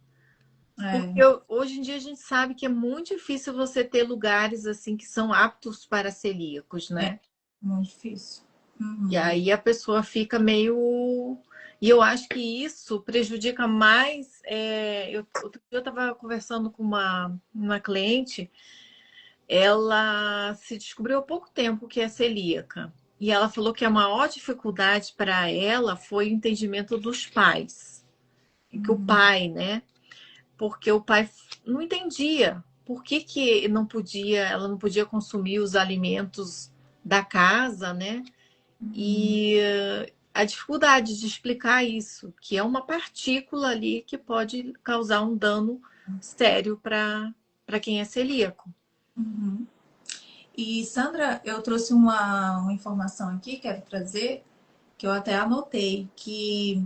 Porque É, hoje em dia a gente sabe que é muito difícil você ter lugares assim que são aptos para celíacos, é né? muito difícil. E Uhum. aí a pessoa fica meio. E eu acho que isso prejudica mais. Outro dia eu estava conversando com uma cliente, ela se descobriu há pouco tempo que é celíaca. E ela falou que a maior dificuldade para ela foi o entendimento dos pais. Que o Uhum. pai, né? Porque o pai não entendia por que não podia, ela não podia consumir os alimentos da casa, né? Uhum. E a dificuldade de explicar isso, que é uma partícula ali que pode causar um dano sério para quem é celíaco. Uhum. E Sandra, eu trouxe uma informação aqui, quero trazer, que eu até anotei, que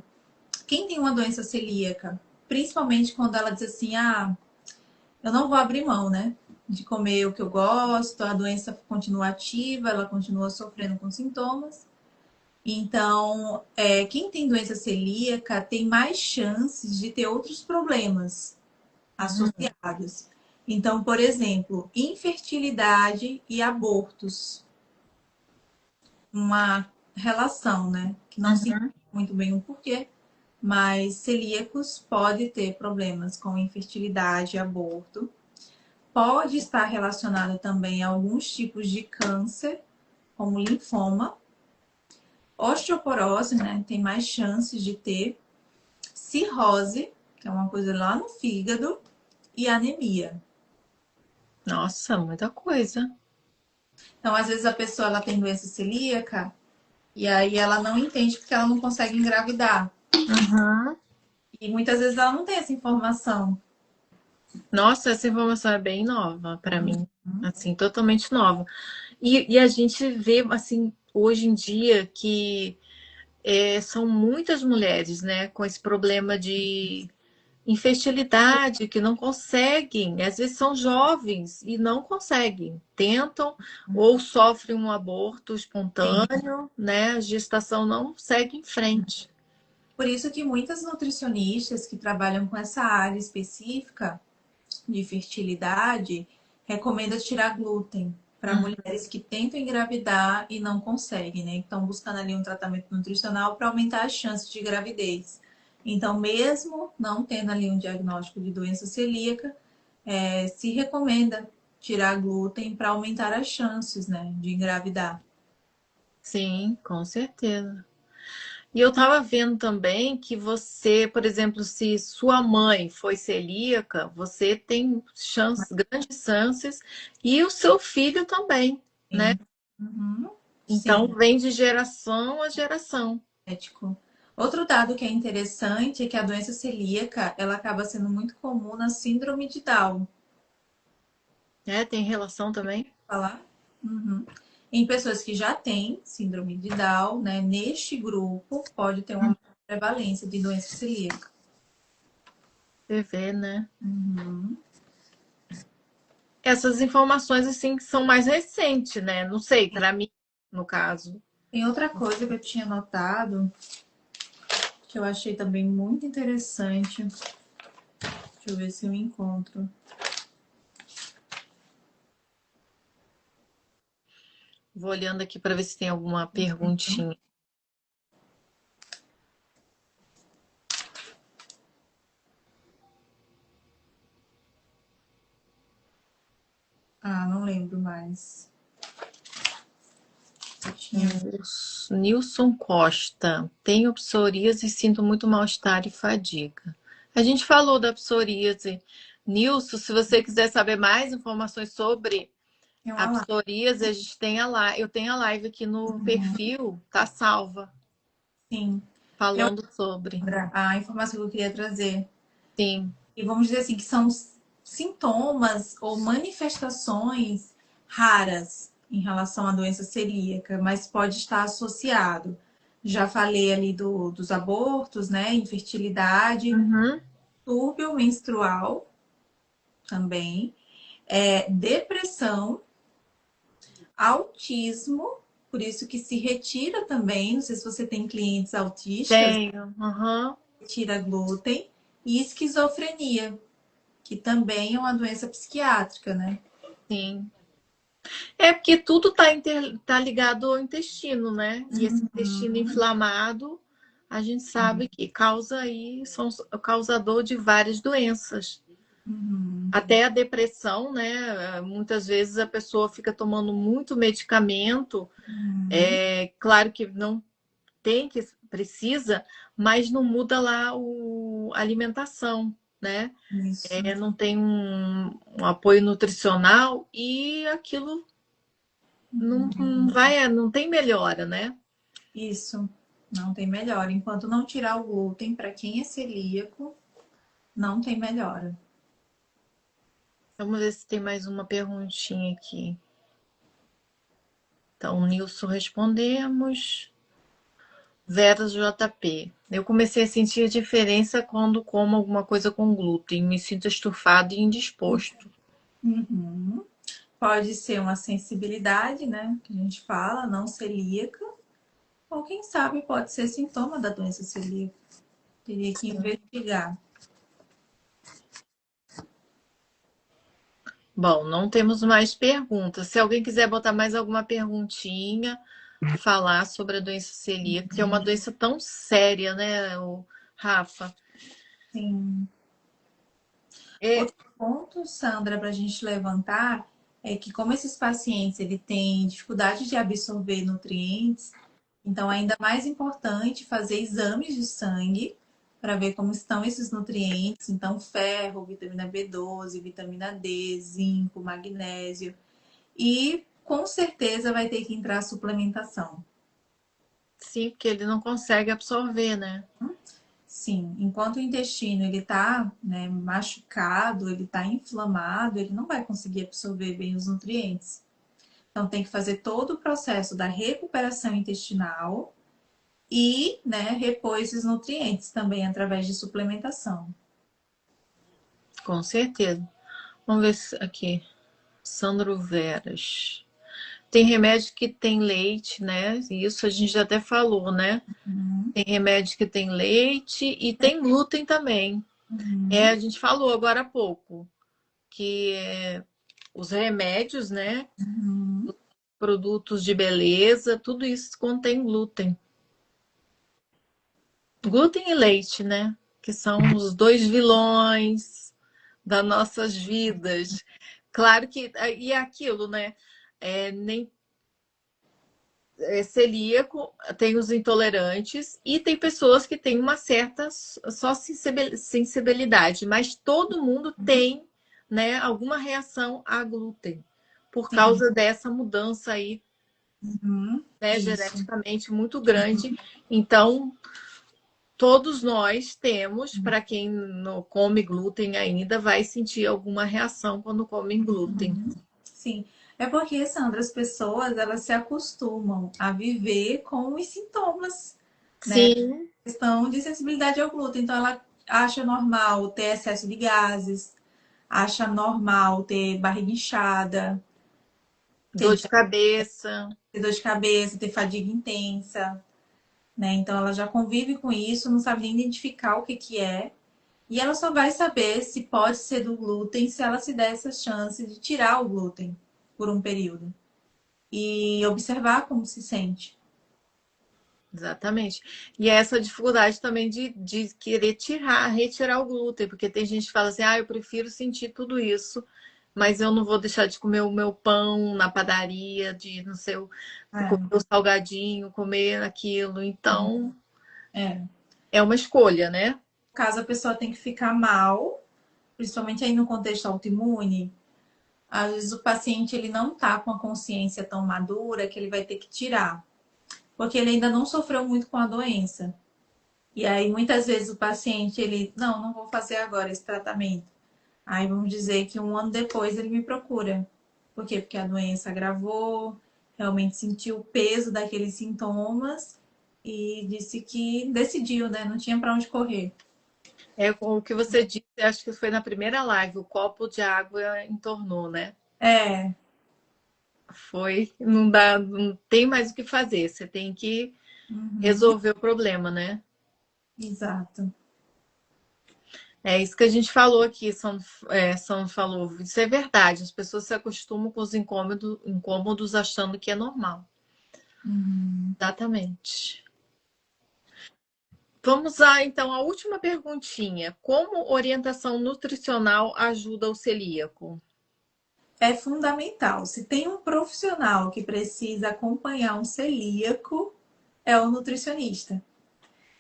quem tem uma doença celíaca, principalmente quando ela diz assim, ah, eu não vou abrir mão, né? De comer o que eu gosto, a doença continua ativa, ela continua sofrendo com sintomas. Então, quem tem doença celíaca tem mais chances de ter outros problemas Uhum. associados. Então, por exemplo, infertilidade e abortos. Uma relação, né? Que não se entende Uhum. muito bem o porquê, mas celíacos pode ter problemas com infertilidade e aborto. Pode estar relacionado também a alguns tipos de câncer, como linfoma, osteoporose, né? Tem mais chances de ter, cirrose, que é uma coisa lá no fígado, e anemia. Nossa, muita coisa. Então, às vezes a pessoa ela tem doença celíaca e aí ela não entende porque ela não consegue engravidar. Uhum. E muitas vezes ela não tem essa informação. Nossa, essa informação é bem nova para mim, assim, totalmente nova. E a gente vê, assim, hoje em dia que são muitas mulheres, né, com esse problema de infertilidade, que não conseguem, às vezes são jovens e não conseguem, tentam ou sofrem um aborto Sim. espontâneo, né, a gestação não segue em frente. Por isso que muitas nutricionistas que trabalham com essa área específica de fertilidade recomendam tirar glúten para Uhum. mulheres que tentam engravidar e não conseguem, né? Então, buscando ali um tratamento nutricional para aumentar as chances de gravidez. Então, mesmo não tendo ali um diagnóstico de doença celíaca, se recomenda tirar glúten para aumentar as chances, né, de engravidar. Sim, com certeza. E eu estava vendo também que você, por exemplo, se sua mãe foi celíaca, você tem grandes chances, e o seu filho também, né? Sim. Uhum. Então Sim, vem de geração a geração. ético. Outro dado que é interessante é que a doença celíaca, ela acaba sendo muito comum na síndrome de Down. É, tem relação também? Falar? Uhum. Em pessoas que já têm síndrome de Down, né, neste grupo pode ter uma prevalência de doença celíaca. Você vê, né? Uhum. Essas informações, assim, que são mais recentes, né? Não sei, para mim, no caso. Tem outra coisa que eu tinha notado, que eu achei também muito interessante. Deixa eu ver se eu encontro. Vou olhando aqui para ver se tem alguma perguntinha. Ah, não lembro mais. Eu tinha... Nilson Costa. Tenho psoríase e sinto muito mal-estar e fadiga. A gente falou da psoríase. Nilson, se você quiser saber mais informações sobre Tem a uma lá. psoríase, a gente tem a live. Eu tenho a live aqui no perfil, tá salva, Sim. Tem falando sobre. outra, a informação que eu queria trazer. Sim, E vamos dizer assim, que são sintomas ou manifestações raras em relação à doença celíaca, mas pode estar associado. Já falei ali dos abortos, né? Infertilidade, uhum. distúrbio menstrual também, depressão, autismo, por isso que se retira também, não sei se você tem clientes autistas, Tenho. Uhum. retira glúten, e esquizofrenia, que também é uma doença psiquiátrica, né? Sim. É porque tudo tá ligado ao intestino, né? E esse intestino Uhum. inflamado, a gente sabe que causa aí, são o causador de várias doenças. Uhum. Até a depressão, né? Muitas vezes a pessoa fica tomando muito medicamento. Uhum. É claro que não tem que precisa, mas não muda lá a alimentação, né? Isso, Não tem um apoio nutricional e aquilo não vai, não tem melhora, né? isso. Não tem melhora. Enquanto não tirar o glúten, para quem é celíaco, não tem melhora. Vamos ver se tem mais uma perguntinha aqui. Então, Nilson, respondemos. Vera JP. Eu comecei a sentir a diferença quando como alguma coisa com glúten. Me sinto estufado e indisposto. Uhum. Pode ser uma sensibilidade, né? Que a gente fala, não celíaca. Ou quem sabe pode ser sintoma da doença celíaca. Teria que investigar. Bom, não temos mais perguntas. Se alguém quiser botar mais alguma perguntinha, falar sobre a doença celíaca, que é uma doença tão séria, né, Rafa? Sim. É, Outro ponto, Sandra, para a gente levantar é que como esses pacientes ele têm dificuldade de absorver nutrientes, então é ainda mais importante fazer exames de sangue para ver como estão esses nutrientes, então ferro, vitamina B12, vitamina D, zinco, magnésio e com certeza vai ter que entrar a suplementação. sim, porque ele não consegue absorver, né? Sim, enquanto o intestino ele está, né, machucado, ele está inflamado, ele não vai conseguir absorver bem os nutrientes. Então tem que fazer todo o processo da recuperação intestinal e, né, repor esses nutrientes também através de suplementação. Com certeza. Vamos ver aqui. Sandro Veras. Tem remédio que tem leite, né? Isso a gente já até falou, né? Uhum. Tem remédio que tem leite e tem glúten também. Uhum. A gente falou agora há pouco que os remédios, né? Uhum. Produtos de beleza, tudo isso contém glúten. Glúten e leite, né? Que são os dois vilões das nossas vidas. Claro que, e é aquilo, né? Nem celíaco, tem os intolerantes e tem pessoas que têm uma certa só sensibilidade, mas todo mundo tem, né, alguma reação a glúten por Sim. causa dessa mudança aí, Uhum. né, Isso. geneticamente muito grande. Então, todos nós temos, para quem não come glúten ainda, vai sentir alguma reação quando come glúten. Sim. É porque, Sandra, as pessoas elas se acostumam a viver com os sintomas, né? Sim, Questão de sensibilidade ao glúten. Então, ela acha normal ter excesso de gases, acha normal ter barriga inchada, dor ter de cabeça. dor de cabeça, ter fadiga intensa, né? Então, ela já convive com isso, não sabe nem identificar o que que é. E ela só vai saber se pode ser do glúten se ela se der essa chance de tirar o glúten por um período e observar como se sente. Exatamente. E é essa dificuldade também de querer retirar o glúten, porque tem gente que fala assim, eu prefiro sentir tudo isso, mas eu não vou deixar de comer o meu pão na padaria, de não sei, comer É, o salgadinho, comer aquilo. Então, é. é uma escolha, né? Caso a pessoa tenha que ficar mal, principalmente aí no contexto autoimune, às vezes o paciente ele não tá com a consciência tão madura que ele vai ter que tirar, porque ele ainda não sofreu muito com a doença. E aí muitas vezes o paciente ele, não vou fazer agora esse tratamento. Aí vamos dizer que um ano depois ele me procura. Por quê? Porque a doença agravou, realmente sentiu o peso daqueles sintomas e disse que decidiu, né? Não tinha para onde correr. É o que você disse, acho que foi na primeira live, o copo de água entornou, né? É, Foi, não dá, não tem mais o que fazer, você tem que uhum, resolver o problema, né? exato. É isso que a gente falou aqui, São falou. Isso é verdade. As pessoas se acostumam com os incômodos achando que é normal. Uhum. Exatamente. Vamos lá, então, a última perguntinha. Como orientação nutricional ajuda o celíaco? É fundamental. Se tem um profissional que precisa acompanhar um celíaco, é o nutricionista.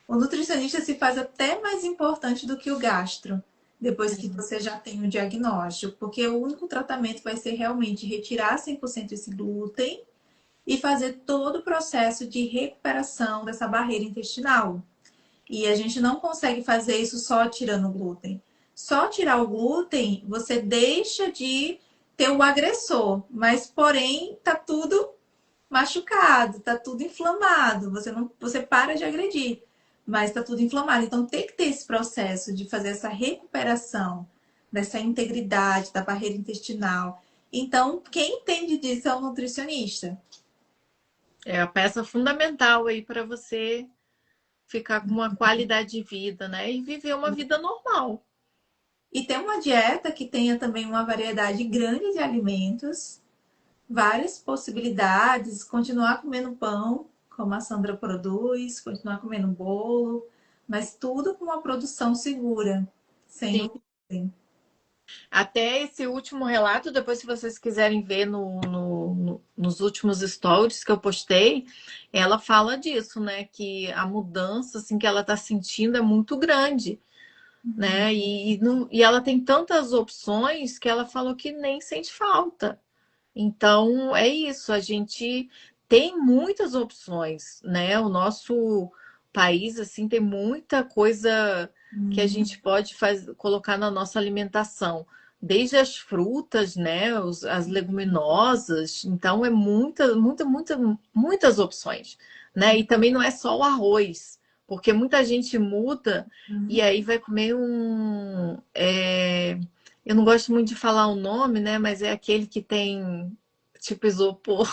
O nutricionista se faz até mais importante do que o gastro, depois que você já tem o diagnóstico, porque o único tratamento vai ser realmente retirar 100% esse glúten e fazer todo o processo de recuperação dessa barreira intestinal. E a gente não consegue fazer isso só tirando o glúten. Só tirar o glúten, você deixa de ter o agressor, mas porém tá tudo machucado, tá tudo inflamado, você para de agredir, mas tá tudo inflamado. Então tem que ter esse processo de fazer essa recuperação dessa integridade da barreira intestinal. Então, quem entende disso é o nutricionista. É a peça fundamental aí para você ficar com uma qualidade de vida, né? E viver uma vida normal. E ter uma dieta que tenha também uma variedade grande de alimentos, várias possibilidades, continuar comendo pão, como a Sandra produz, continuar comendo bolo, mas tudo com uma produção segura, sem Sim. o glúten. Até esse último relato, depois, se vocês quiserem ver nos últimos stories que eu postei, ela fala disso, né? Que a mudança assim, que ela está sentindo é muito grande, né? E ela tem tantas opções que ela falou que nem sente falta. Então, é isso, a gente tem muitas opções, né? O nosso país, assim, tem muita coisa que a gente pode colocar na nossa alimentação, desde as frutas, né? As leguminosas, então é muitas opções, né? E também não é só o arroz, porque muita gente muda e Uhum. aí vai comer eu não gosto muito de falar o nome, né? Mas é aquele que tem tipo isopor,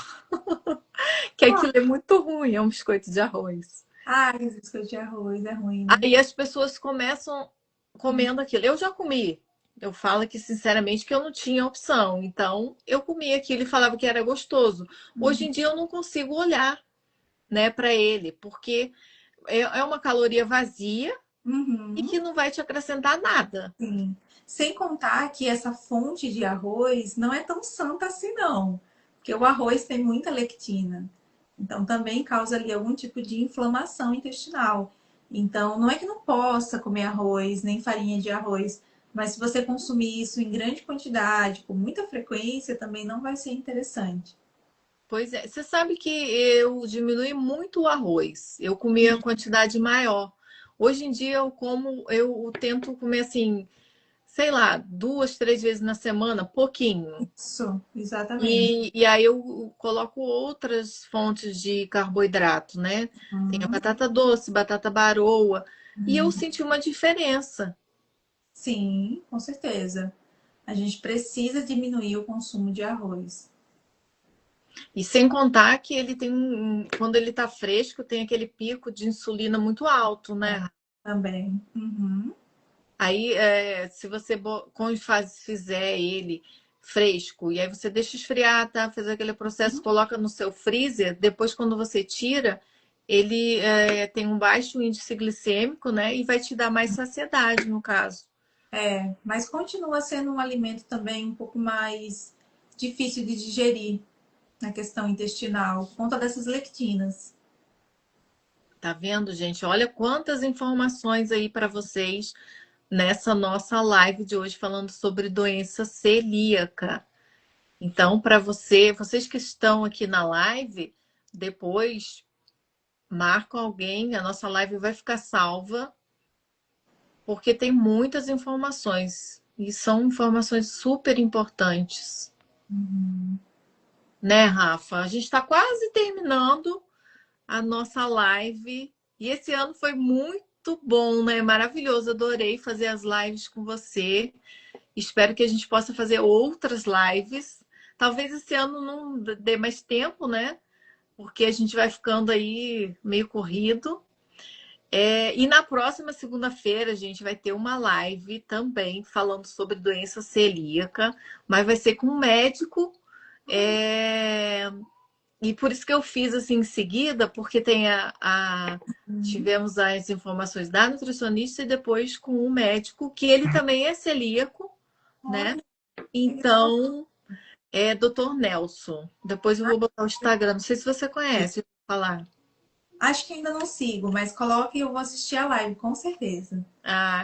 que aquilo é muito ruim, é um biscoito de arroz. Ah, esse biscoito de arroz é ruim, né? Aí as pessoas começam comendo aquilo. Eu já comi. Eu falo que, sinceramente, que eu não tinha opção. Então, eu comia aquilo e falava que era gostoso. Hoje Uhum. em dia, eu não consigo olhar, né, para ele, porque é uma caloria vazia e Uhum. que não vai te acrescentar nada. Sim. Sem contar que essa fonte de arroz não é tão santa assim, não. Porque o arroz tem muita lectina. Então, também causa ali algum tipo de inflamação intestinal. Então, não é que não possa comer arroz, nem farinha de arroz, mas se você consumir isso em grande quantidade, com muita frequência, também não vai ser interessante. Pois é, você sabe que eu diminui muito o arroz. Eu comia quantidade maior. Hoje em dia eu tento comer assim, sei lá, 2, 3 vezes na semana, pouquinho. Isso, exatamente. E aí eu coloco outras fontes de carboidrato, né? Tem a Uhum. batata doce, batata baroa. E eu senti uma diferença. Sim, com certeza. A gente precisa diminuir o consumo de arroz. E sem contar que ele tem quando ele tá fresco, tem aquele pico de insulina muito alto, É, né? também. Uhum. Aí, se você fizer ele fresco, e aí você deixa esfriar, tá? Fez aquele processo, coloca no seu freezer, depois quando você tira, ele tem um baixo índice glicêmico, né? E vai te dar mais saciedade, no caso. É, mas continua sendo um alimento também um pouco mais difícil de digerir na questão intestinal, por conta dessas lectinas. Tá vendo, gente? Olha quantas informações aí para vocês nessa nossa live de hoje falando sobre doença celíaca. Então, para vocês que estão aqui na live, depois marcam alguém, a nossa live vai ficar salva, porque tem muitas informações e são informações super importantes, né, Rafa? A gente está quase terminando a nossa live e esse ano foi muito bom, né? Maravilhoso, adorei fazer as lives com você. Espero que a gente possa fazer outras lives. Talvez esse ano não dê mais tempo, né? Porque a gente vai ficando aí meio corrido. E na próxima segunda-feira, a gente vai ter uma live também falando sobre doença celíaca, mas vai ser com um médico. é, E por isso que eu fiz assim em seguida, porque Uhum. tivemos as informações da nutricionista e depois com um médico, que ele também é celíaco, né? Olha, legal. Então, é Dr. Nelson. Depois eu vou botar o Instagram. Não sei se você conhece falar. Acho que ainda não sigo, mas coloque e eu vou assistir a live, com certeza.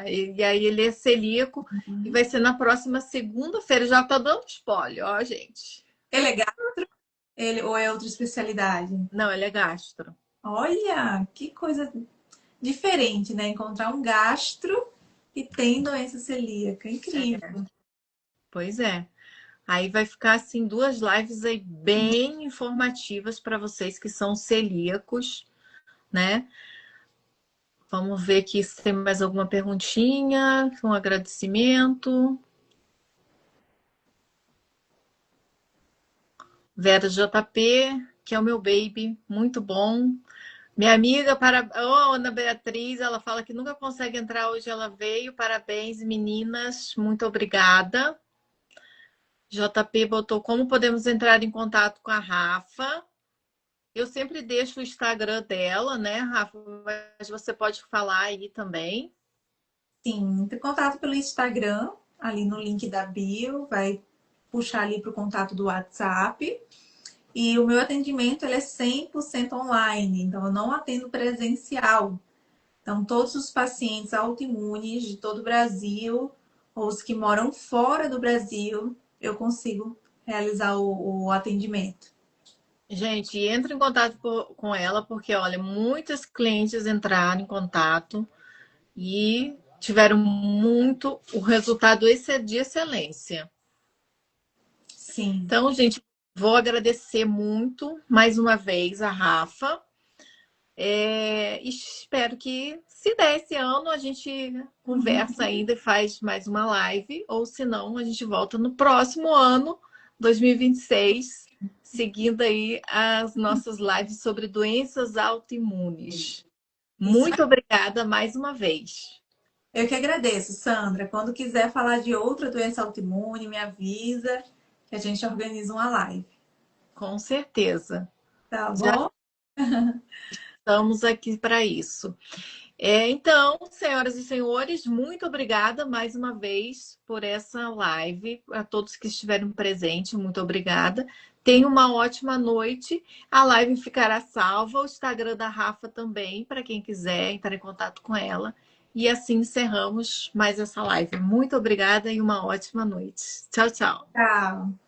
E aí ele é celíaco e vai ser na próxima segunda-feira. Já tá dando spoiler, ó, gente. Ele é gastro? Ele, ou é outra especialidade? Não, ele é gastro. Olha, que coisa diferente, né? Encontrar um gastro que tem doença celíaca. Incrível. Pois é. Aí vai ficar assim 2 lives aí bem informativas para vocês que são celíacos, né? Vamos ver aqui se tem mais alguma perguntinha, um agradecimento. Vera JP, que é o meu baby, muito bom. Minha amiga, Ana Beatriz, ela fala que nunca consegue entrar, hoje ela veio. Parabéns, meninas, muito obrigada. JP botou como podemos entrar em contato com a Rafa. Eu sempre deixo o Instagram dela, né, Rafa? Mas você pode falar aí também. Sim, entre em contato pelo Instagram, ali no link da bio, vai puxar ali para o contato do WhatsApp. E o meu atendimento ele é 100% online, então eu não atendo presencial. Então, todos os pacientes autoimunes de todo o Brasil, ou os que moram fora do Brasil, eu consigo realizar o atendimento. Gente, entre em contato com ela, porque, olha, muitas clientes entraram em contato e tiveram muito, o resultado esse é de excelência. Sim. Então, gente, vou agradecer muito mais uma vez a Rafa. Espero que, se der esse ano, a gente conversa ainda e faz mais uma live, ou se não, a gente volta no próximo ano, 2026, seguindo aí as nossas lives sobre doenças autoimunes. Isso. Muito obrigada mais uma vez. Eu que agradeço, Sandra. Quando quiser falar de outra doença autoimune, me avisa que a gente organiza uma live. Com certeza. Tá Já bom? estamos aqui para isso. Então, senhoras e senhores, muito obrigada mais uma vez por essa live. A todos que estiveram presentes, muito obrigada. Tenha uma ótima noite. A live ficará salva. O Instagram da Rafa também, para quem quiser entrar em contato com ela. E assim encerramos mais essa live. Muito obrigada e uma ótima noite. Tchau, tchau. Tchau.